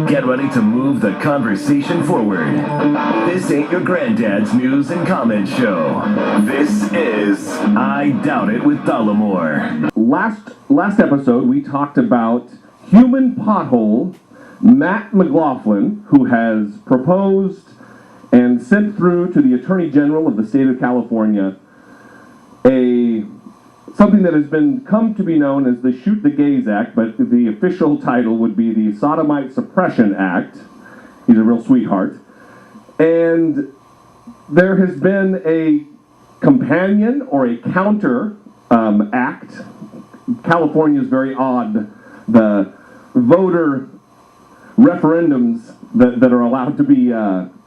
Get ready to move the conversation forward. This ain't your granddad's news and comment show. This is I Doubt It with Dollamore. Last episode, we talked about human pothole Matt McLaughlin, who has proposed and sent through to the Attorney General of the state of California something that has come to be known as the Shoot the Gays Act, but the official title would be the Sodomite Suppression Act. He's a real sweetheart. And there has been a companion or a counter act. California is very odd. The voter referendums that are allowed to be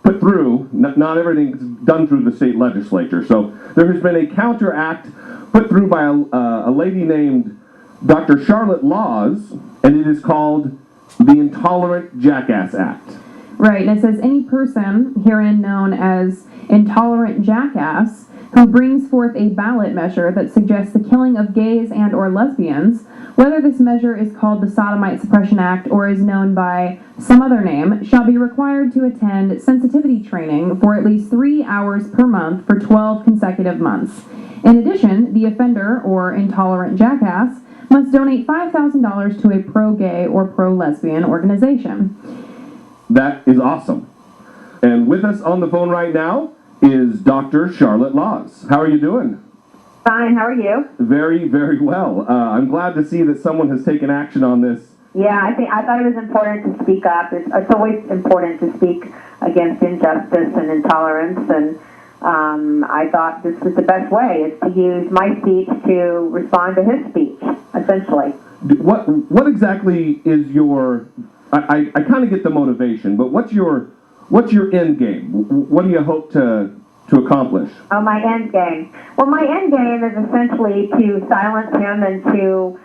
put through, not everything's done through the state legislature. So there has been a counter act put through by a lady named Dr. Charlotte Laws, and it is called the Intolerant Jackass Act. Right, and it says any person herein known as intolerant jackass who brings forth a ballot measure that suggests the killing of gays and or lesbians, whether this measure is called the Sodomite Suppression Act or is known by some other name, shall be required to attend sensitivity training for at least 3 hours per month for 12 consecutive months. In addition, the offender, or intolerant jackass, must donate $5,000 to a pro-gay or pro-lesbian organization. That is awesome. And with us on the phone right now is Dr. Charlotte Laws. How are you doing? Fine, how are you? Very, very well. I'm glad to see that someone has taken action on this. Yeah, I thought it was important to speak up. It's always important to speak against injustice and intolerance, and I thought this was the best way, is to use my speech to respond to his speech, essentially. What exactly is your... I kind of get the motivation, but what's your end game? What do you hope to accomplish? Oh, my end game. Well, my end game is essentially to silence him and to,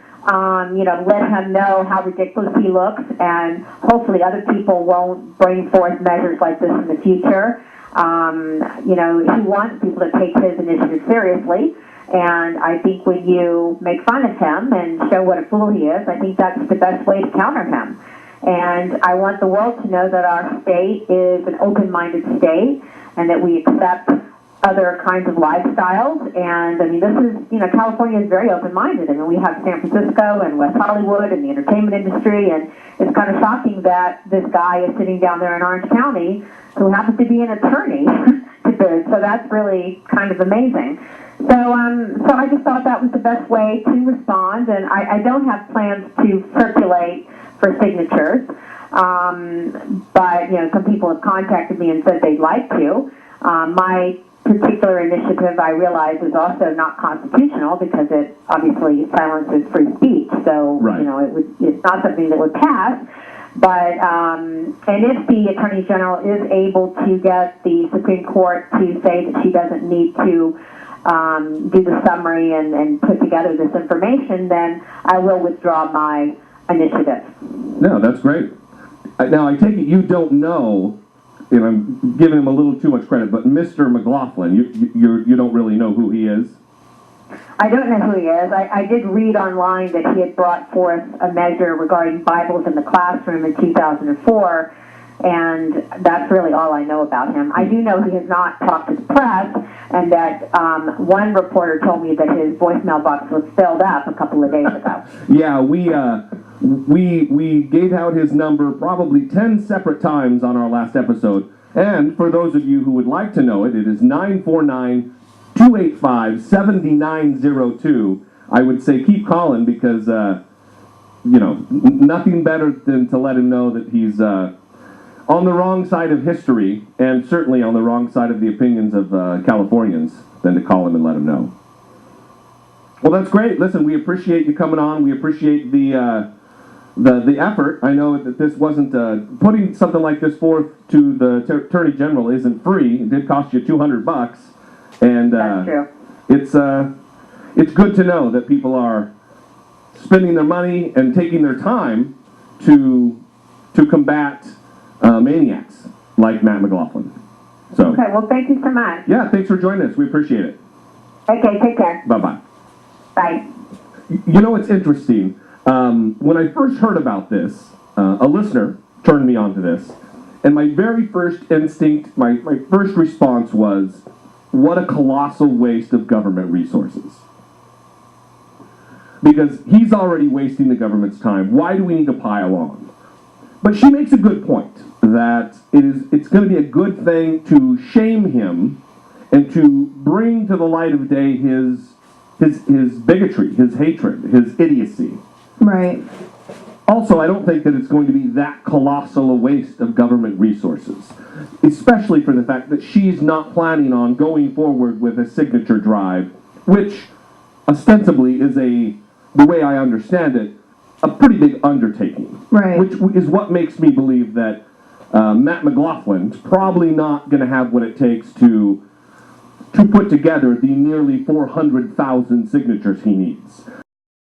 let him know how ridiculous he looks, and hopefully other people won't bring forth measures like this in the future. He wants people to take his initiative seriously, and I think when you make fun of him and show what a fool he is, I think that's the best way to counter him. And I want the world to know that our state is an open-minded state and that we accept other kinds of lifestyles. And, this is, California is very open-minded. We have San Francisco and West Hollywood and the entertainment industry, and it's kind of shocking that this guy is sitting down there in Orange County who happens to be an attorney to boot. So that's really kind of amazing. So I just thought that was the best way to respond, and I don't have plans to circulate for signatures, but some people have contacted me and said they'd like to. My particular initiative, I realize, is also not constitutional because it obviously silences free speech. So right. It's not something that would pass. But and if the Attorney General is able to get the Supreme Court to say that she doesn't need to do the summary and put together this information, then I will withdraw my initiative. No, that's great. Now, I take it you don't know, and I'm giving him a little too much credit, but Mr. McLaughlin, you don't really know who he is? I don't know who he is. I did read online that he had brought forth a measure regarding Bibles in the classroom in 2004, and that's really all I know about him. I do know he has not talked to the press, and that one reporter told me that his voicemail box was filled up a couple of days ago. Yeah, we gave out his number probably 10 separate times on our last episode, and for those of you who would like to know it, it is 949-285-7902. I would say keep calling because, nothing better than to let him know that he's on the wrong side of history, and certainly on the wrong side of the opinions of Californians, than to call him and let him know. Well, that's great. Listen, we appreciate you coming on. We appreciate the effort. I know that this wasn't putting something like this forth to the Attorney General isn't free. It did cost you $200, and that's true. It's good to know that people are spending their money and taking their time to combat maniacs like Matt McLaughlin. So, okay, well, thank you so much. Yeah, thanks for joining us. We appreciate it. Okay, take care. Bye-bye. Bye. You know, it's interesting. When I first heard about this, a listener turned me onto this, and my very first instinct, my first response was, what a colossal waste of government resources. Because he's already wasting the government's time. Why do we need to pile on? But she makes a good point that it's going to be a good thing to shame him and to bring to the light of day his bigotry, his hatred, his idiocy. Right. Also, I don't think that it's going to be that colossal a waste of government resources, especially for the fact that she's not planning on going forward with a signature drive, which ostensibly is the way I understand it, a pretty big undertaking. Right. Which is what makes me believe that Matt McLaughlin's probably not going to have what it takes to put together the nearly 400,000 signatures he needs.